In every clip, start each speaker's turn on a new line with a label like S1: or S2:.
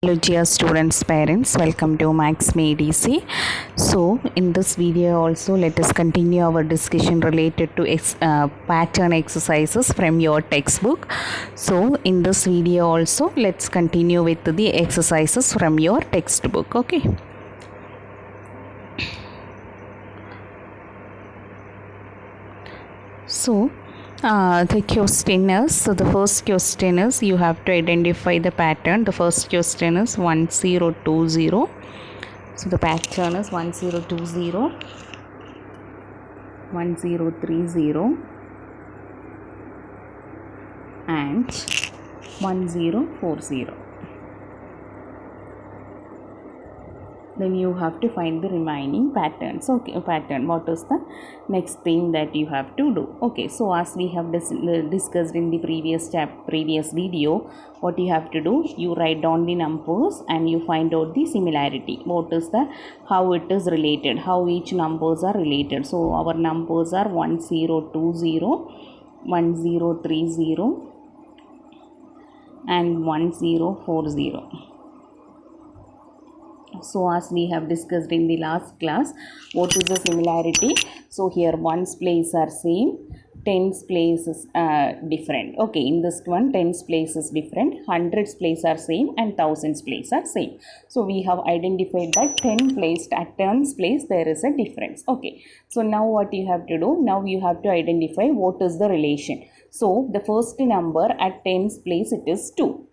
S1: Hello dear students, parents, welcome to Max May DC. So in this video also let us continue our discussion related to pattern exercises from your textbook. So in this video also let's continue with the exercises from your textbook. Okay. So the question is, so the first question is you have to identify the pattern. The first question is 1020. So the pattern is 1020, 1030 and 1040. Then you have to find the remaining patterns. Okay, pattern, what is the next thing that you have to do? Okay, so as we have discussed in the previous video, what you have to do, you write down the numbers and you find out the similarity. What is the, how it is related, how each numbers are related. So our numbers are 1020, 1030 and 1040. So as we have discussed in the last class, what is the similarity? So here ones place are same, tens places different. Okay, in this one tens place is different, hundreds place are same and thousands place are same. So we have identified that 10 placed at tens place there is a difference. Okay, so now what you have to do? Now you have to identify what is the relation. So the first number at tens place it is 2.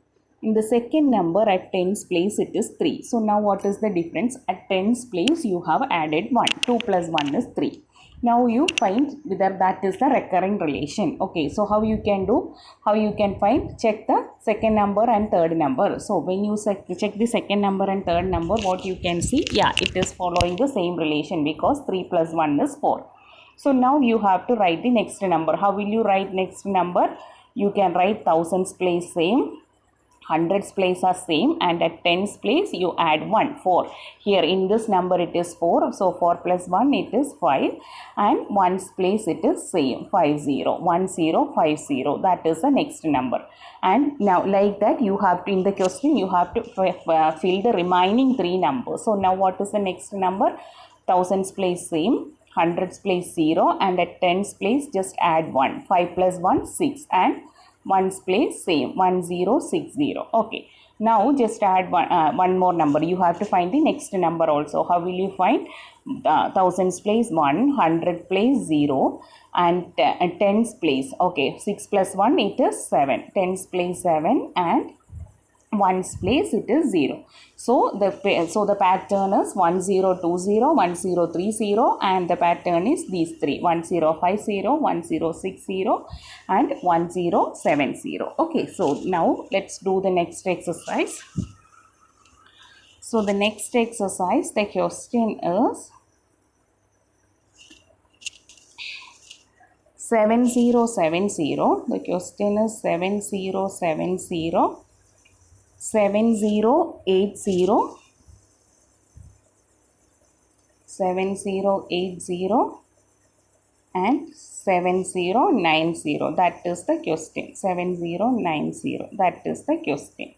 S1: In the second number at tens place it is 3. So now what is the difference? At tens place you have added 1. 2 plus 1 is 3. Now you find whether that is the recurring relation. Okay, so how you can do? How you can find? Check the second number and third number. So when you check the second number and third number, what you can see? Yeah, it is following the same relation because 3 plus 1 is 4. So now you have to write the next number. How will you write next number? You can write thousands place same, hundreds place are same, and at tens place you add 1, 4. Here in this number it is 4, so 4 plus 1 it is 5, and ones place it is same, 50, 1050. That is the next number. And now like that you have to, in the question you have to fill the remaining 3 numbers. So now what is the next number? Thousands place same, hundreds place 0, and at tens place just add 1. 5 plus 1 6, and ones place same, 1060. Okay, now just add one more number. You have to find the next number also. How will you find? Thousands place 1, hundred place 0, and tens place, okay, 6 plus 1 it is 7, tens place 7, and ones place it is 0. So the pattern is 1020, 1030, and the pattern is these three: 1050, 1060 and 1070. Okay, so now let's do the next exercise. So the next exercise, the question is 7070. The question is 7070, 7080, 7080 and 7090. That is the question. 7090. That is the question.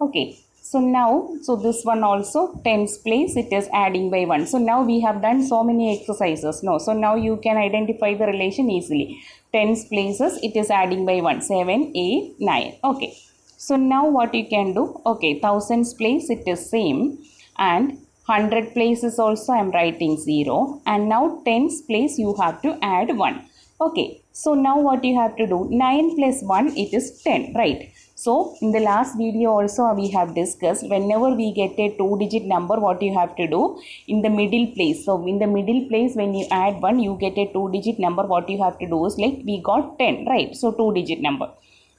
S1: Okay. So now, so this one also tens place it is adding by 1. So now we have done so many exercises. No, so now you can identify the relation easily. Tens places it is adding by 1. 7, 8, 9. Okay. So now what you can do? Okay, thousands place it is same, and 100 places also I am writing 0, and now tens place you have to add 1. Okay, so now what you have to do? 9 plus 1 it is 10, right? So in the last video also we have discussed, whenever we get a 2-digit number, what you have to do? In the middle place. So in the middle place when you add 1 you get a 2-digit number. What you have to do is, like we got 10, right? So 2-digit number.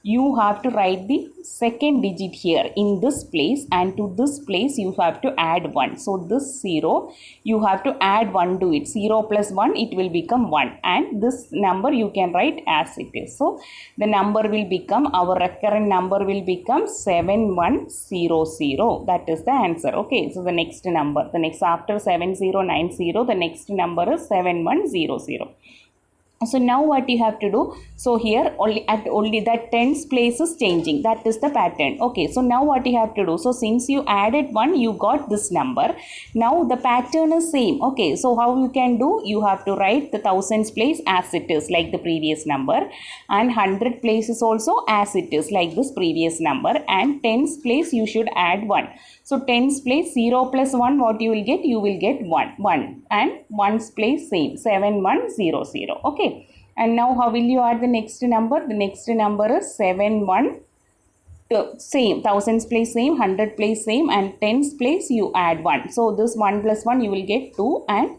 S1: You have to write the second digit here in this place, and to this place you have to add 1. So this 0 you have to add 1 to it. 0 plus 1 it will become 1, and this number you can write as it is. So the number will become, our recurrent number will become 7100. That is the answer. Okay, so the next number, the next after 7090, the next number is 7100. So now what you have to do, so here only that tens place is changing, that is the pattern. Okay, so now what you have to do, so since you added 1 you got this number, now the pattern is same. Okay, so how you can do, you have to write the thousands place as it is like the previous number, and 100 place is also as it is like this previous number, and tens place you should add 1. So tens place 0 plus 1, what you will get? You will get 1, and ones place same 7100. Okay, and now how will you add the next number? The next number is 71, same, thousands place same, 100 place same, and tens place you add 1. So this 1 plus 1 you will get 2 and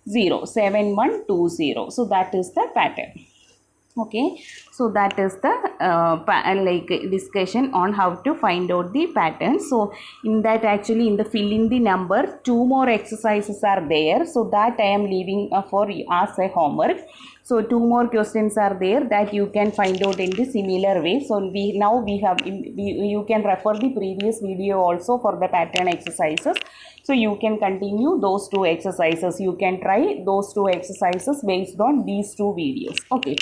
S1: 0, 7120. So that is the pattern. Okay, so that is the like discussion on how to find out the pattern. So in that, actually in the fill in the number, 2 more exercises are there, so that I am leaving for you as a homework. So 2 more questions are there that you can find out in the similar way. So you can refer the previous video also for the pattern exercises. So you can continue those 2 exercises. You can try those 2 exercises based on these 2 videos. Okay.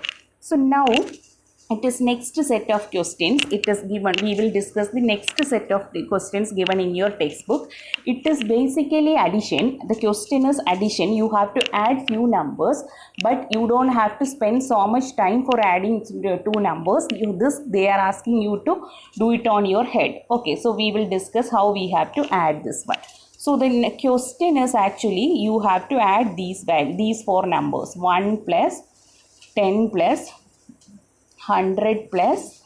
S1: So now it is next set of questions. It is given. We will discuss the next set of the questions given in your textbook. It is basically addition. The question is addition. You have to add few numbers, but you don't have to spend so much time for adding 2 numbers. They are asking you to do it on your head. Okay, so we will discuss how we have to add this one. So the question is actually you have to add these 4 numbers: 1 plus 10 plus 100 plus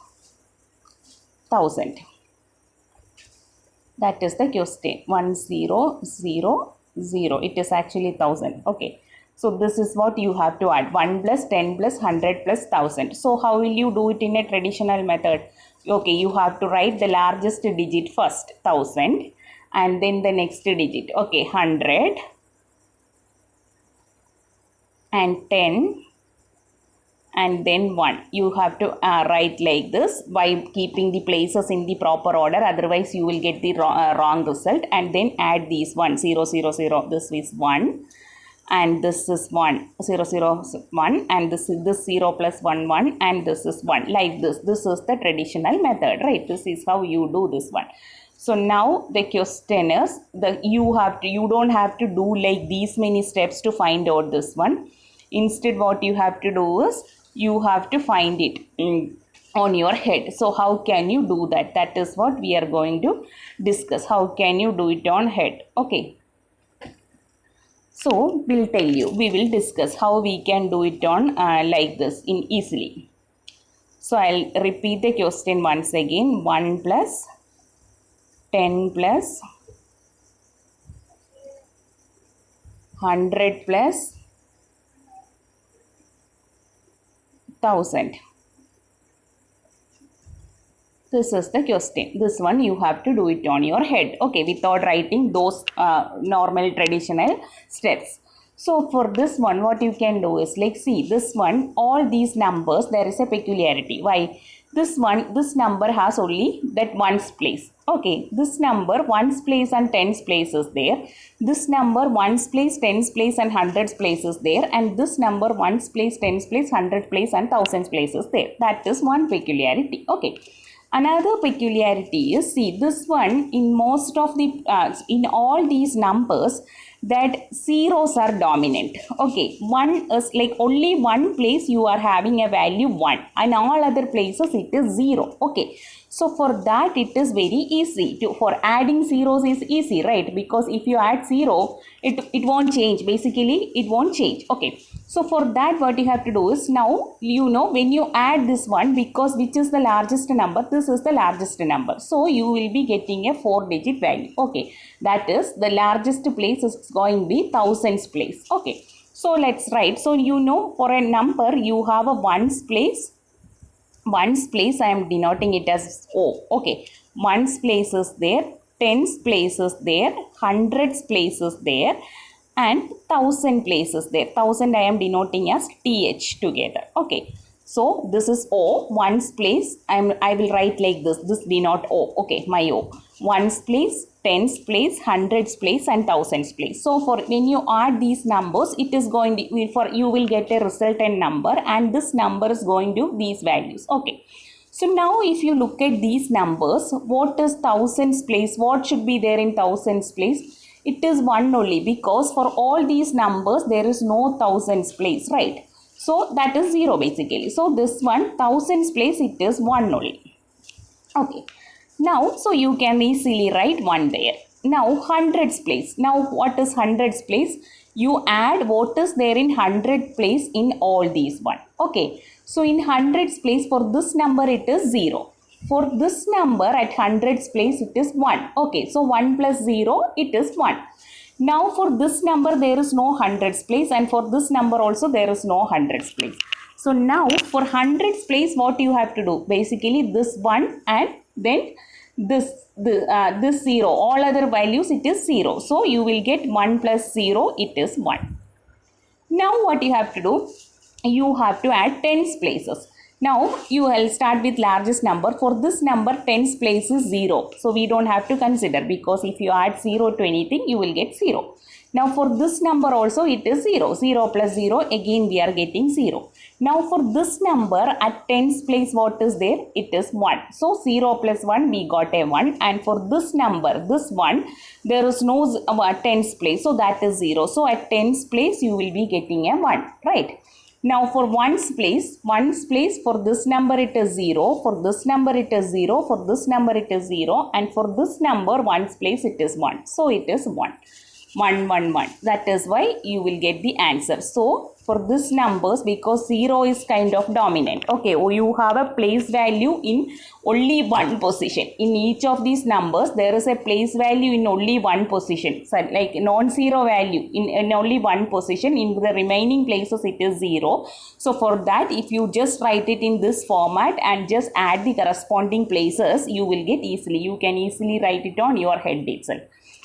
S1: 1000. That is the question. 1000. It is actually 1000. Okay. So this is what you have to add: 1 plus 10 plus 100 plus 1000. So how will you do it in a traditional method? Okay, you have to write the largest digit first, 1000, and then the next digit. Okay, 100 and 10. And then 1. You have to write like this by keeping the places in the proper order, otherwise you will get the wrong result. And then add these 1, 0, 0, 0. This is 1, and this is 1, 0, 0, 1, and this 0 plus 1, 1, and this is 1, like this. This is the traditional method, right? This is how you do this one. So now the question is, you don't have to do like these many steps to find out this one. Instead, what you have to do is, you have to find it on your head. So how can you do that? That is what we are going to discuss. How can you do it on head? Okay. So we'll tell you. We will discuss how we can do it on like this in easily. So I'll repeat the question once again. 1 plus 10 plus 100 plus 1000. This is the question. This one you have to do it on your head. Okay, without writing those normal traditional steps. So for this one, what you can do is, like, see this one, all these numbers, there is a peculiarity. Why? This number has only that ones place. Okay, this number ones place and tens place is there. This number ones place, tens place and hundreds place is there. And this number ones place, tens place, hundred place and thousands place is there. That is one peculiarity. Okay. Another peculiarity is, see this one, in most of the, in all these numbers, that zeros are dominant. Okay, one is like only one place you are having a value 1, and all other places it is 0. Okay, so for that it is very easy for adding zeros is easy, right? Because if you add 0, it won't change. Basically it won't change. Okay, so for that what you have to do is, now you know when you add this one, because which is the largest number, this is the largest number, so you will be getting a 4-digit value. Okay, that is the largest place is going to be thousands place. Okay, so let's write. So you know, for a number you have a ones place. Ones place I am denoting it as O. Okay, ones place is there, tens place is there, hundreds place is there, and thousand places there. Thousand I am denoting as TH together. Okay, so this is O, ones place. I will write like this. This denote O. Okay, my O. ones place, tens place, hundreds place and thousands place. So for when you add these numbers, it is going to, for you will get a resultant number, and this number is going to these values. Okay. So now if you look at these numbers, what is thousands place? What should be there in thousands place? It is 1 only, because for all these numbers there is no thousands place, right? So that is 0 basically. So this one, thousands place, it is 1 only. Okay. Now, so you can easily write 1 there. Now, hundreds place. Now, what is hundreds place? You add what is there in 100 place in all these one. Okay. So, in hundreds place, for this number it is 0. For this number at hundreds place it is 1. Okay. So, 1 plus 0 it is 1. Now, for this number there is no hundreds place, and for this number also there is no hundreds place. So, now for hundreds place, what you have to do? Basically, this 1 and then this 0. All other values it is 0. So, you will get 1 plus 0, it is 1. Now, what you have to do? You have to add tens places. Now, you will start with largest number. For this number, tens place is 0. So, we don't have to consider, because if you add 0 to anything, you will get 0. Now, for this number also, it is 0. 0 plus 0, again we are getting 0. Now, for this number at tens place, what is there? It is 1. So, 0 plus 1, we got a 1. And for this number, this 1, there is no tens place. So, that is 0. So, at tens place, you will be getting a 1, right? Now, for ones place, for this number it is 0, for this number it is 0, for this number it is 0, and for this number ones place it is 1. So, it is 1. 1, 1, 1. That is why you will get the answer. So, for this numbers, because 0 is kind of dominant. Okay, you have a place value in only one position. In each of these numbers, there is a place value in only one position. So, like non-zero value in only one position. In the remaining places, it is 0. So, for that, if you just write it in this format and just add the corresponding places, you will get easily. You can easily write it on your head itself.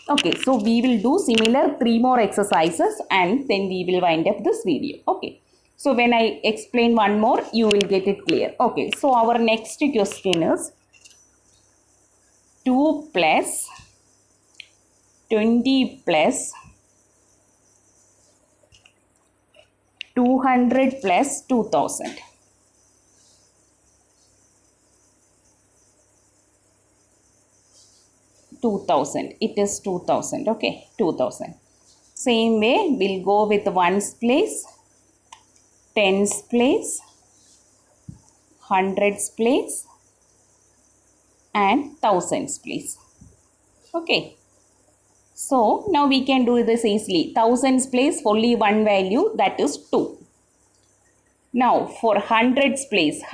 S1: Okay, so we will do similar 3 more exercises and then we will wind up this video. Okay, so when I explain one more, you will get it clear. Okay, so our next question is 2 plus 20 plus 200 plus 2000. It is 2000. Okay, 2000. Same way, we'll go with ones place, tens place, hundreds place, and thousands place. Okay. So, now we can do this easily. Thousands place, only one value, that is 2. Now, for hundreds place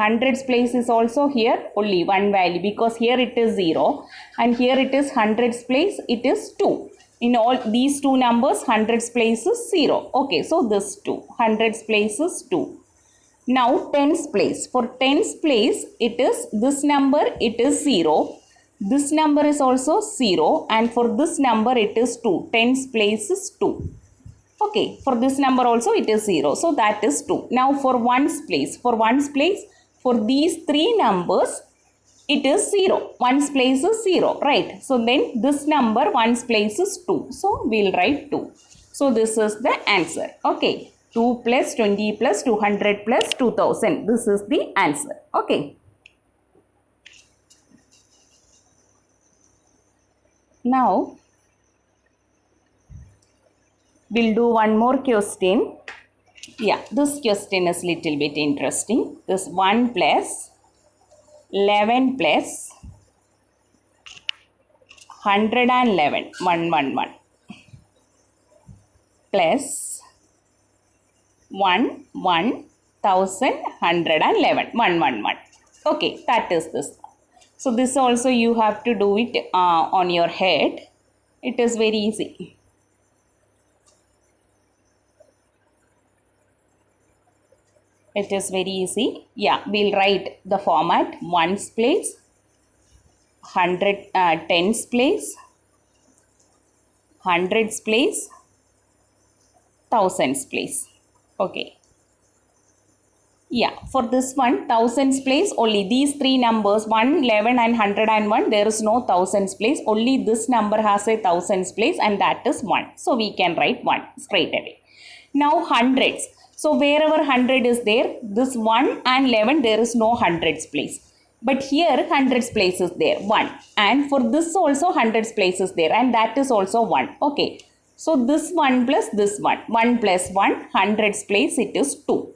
S1: is also here only one value, because here it is 0 and here it is hundreds place, it is 2. In all these two numbers, hundreds place is 0. Okay, so this 2, hundreds place is 2. Now, tens place. For tens place, it is this number, it is 0. This number is also 0, and for this number, it is 2. Tens place is 2. Okay, for this number also it is 0. So, that is 2. Now, for ones place, for these three numbers, it is 0. Ones place is 0, right? So, then this number ones place is 2. So, we will write 2. So, this is the answer. Okay, 2 plus 20 plus 200 plus 2000. This is the answer. Okay. Now, we'll do one more question. Yeah, this question is little bit interesting. This 1 plus 11 plus 111, 111 plus 111, 111. Okay, that is this. So, this also you have to do it on your head. It is very easy. It is very easy. Yeah, we'll write the format ones place, tens place, hundreds place, thousands place. Okay. Yeah, for this one, thousands place, only these three numbers, 1, 11 and 101, there is no thousands place. Only this number has a thousands place and that is 1. So we can write 1 straight away. Now hundreds. So wherever 100 is there, this 1 and 11, there is no hundreds place. But here hundreds place is there, 1. And for this also hundreds place is there and that is also 1. Okay. So this 1 plus this 1. 1 plus 1, hundreds place it is 2.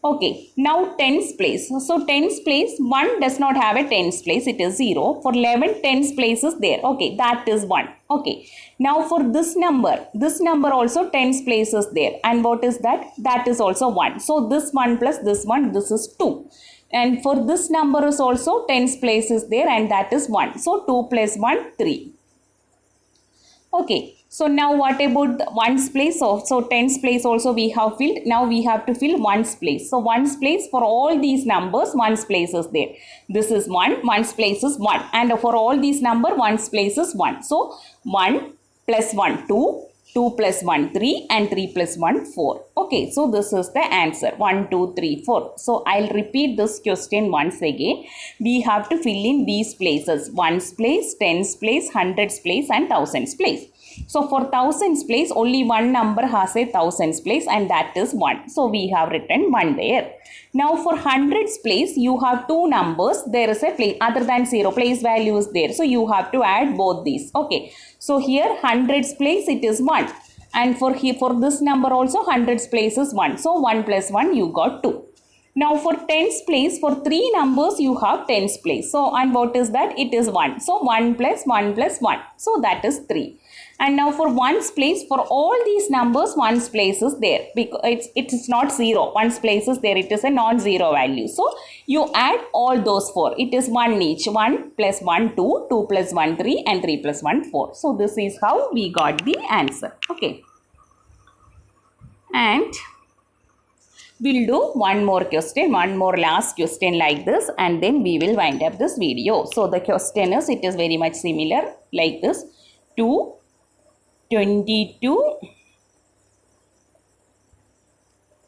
S1: Okay, now tens place. So tens place, 1 does not have a tens place, it is 0. For 11, tens place is there. Okay, that is 1. Okay, now for this number also tens place is there. And what is that? That is also 1. So this 1 plus this 1, this is 2. And for this number is also tens place is there and that is 1. So 2 plus 1, 3. Okay, so now what about the ones place? So tens place also we have filled. Now we have to fill ones place. So ones place for all these numbers, ones place is there. This is 1, ones place is 1. And for all these number, ones place is 1. So 1 plus 1, 2. 2 plus 1, 3 and 3 plus 1, 4. Okay, so this is the answer 1, 2, 3, 4. So I'll repeat this question once again. We have to fill in these places, ones place, tens place, hundreds place and thousands place. So for thousands place, only one number has a thousands place and that is 1. So we have written 1 there. Now for hundreds place, you have two numbers. There is a place other than 0, place value is there. So you have to add both these. Okay. So here hundreds place it is 1. And for this number also hundreds place is 1. So 1 plus 1 you got 2. Now for tens place, for 3 numbers you have tens place. So and what is that? It is 1. So 1 plus 1 plus 1. So that is 3. And now for ones place, for all these numbers, ones place is there. Because it is not 0. Ones place is there. It is a non-zero value. So you add all those 4. It is 1 each. 1 plus 1, 2. 2 plus 1, 3. And 3 plus 1, 4. So this is how we got the answer. Okay. And we'll do one more question, one more last question like this, and then we will wind up this video. So the question is, it is very much similar like this. 2, 22,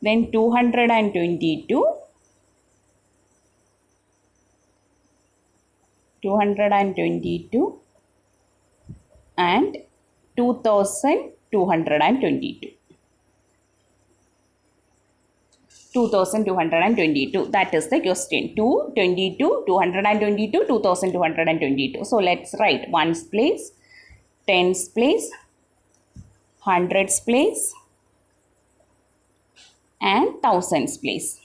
S1: then 222, 222 and 2222. 2222, that is the question. 2, 22, 222, 2222. So let's write ones place, tens place, hundreds place and thousands place.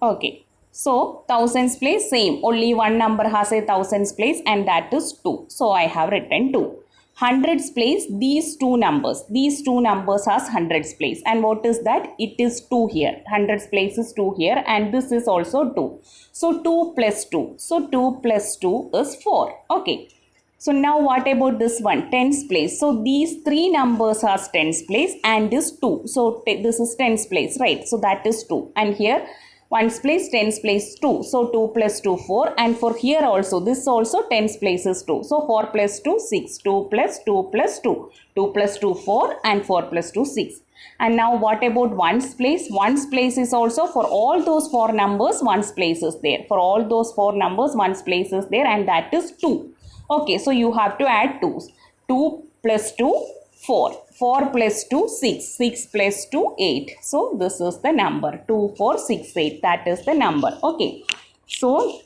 S1: Okay, so thousands place same, only one number has a thousands place and that is 2. So I have written 2. Hundreds place, these two numbers has hundreds place, and what is that? It is 2 here. Hundreds place is 2 here and this is also 2. So 2 plus 2. So 2 plus 2 is 4. Okay. So now what about this one? Tens place. So these 3 numbers has tens place and this 2. So this is tens place, right? So that is 2. And here ones place, tens place 2. So 2 plus 2, 4. And for here also, this also tens place is 2. So 4 plus 2, 6. 2 plus 2 plus 2. 2 plus 2, 4. And 4 plus 2, 6. And now what about ones place? Ones place is also for all those 4 numbers, ones place is there. For all those 4 numbers, ones place is there and that is 2. Okay, so you have to add 2's. 2 plus 2, 4. 4 plus 2, 6. 6 plus 2, 8. So this is the number. 2, 4, 6, 8. That is the number. Okay. So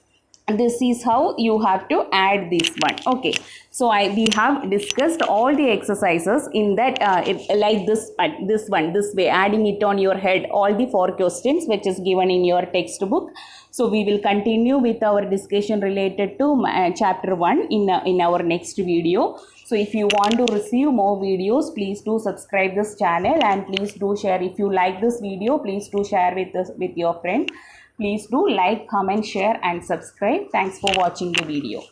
S1: this is how you have to add this one. Okay. So we have discussed all the exercises in that like this way, adding it on your head, all the 4 questions which is given in your textbook. So we will continue with our discussion related to chapter 1 in our next video. So if you want to receive more videos, please do subscribe this channel and please do share. If you like this video, please do share with your friend. Please do like, comment, share and subscribe. Thanks for watching the video.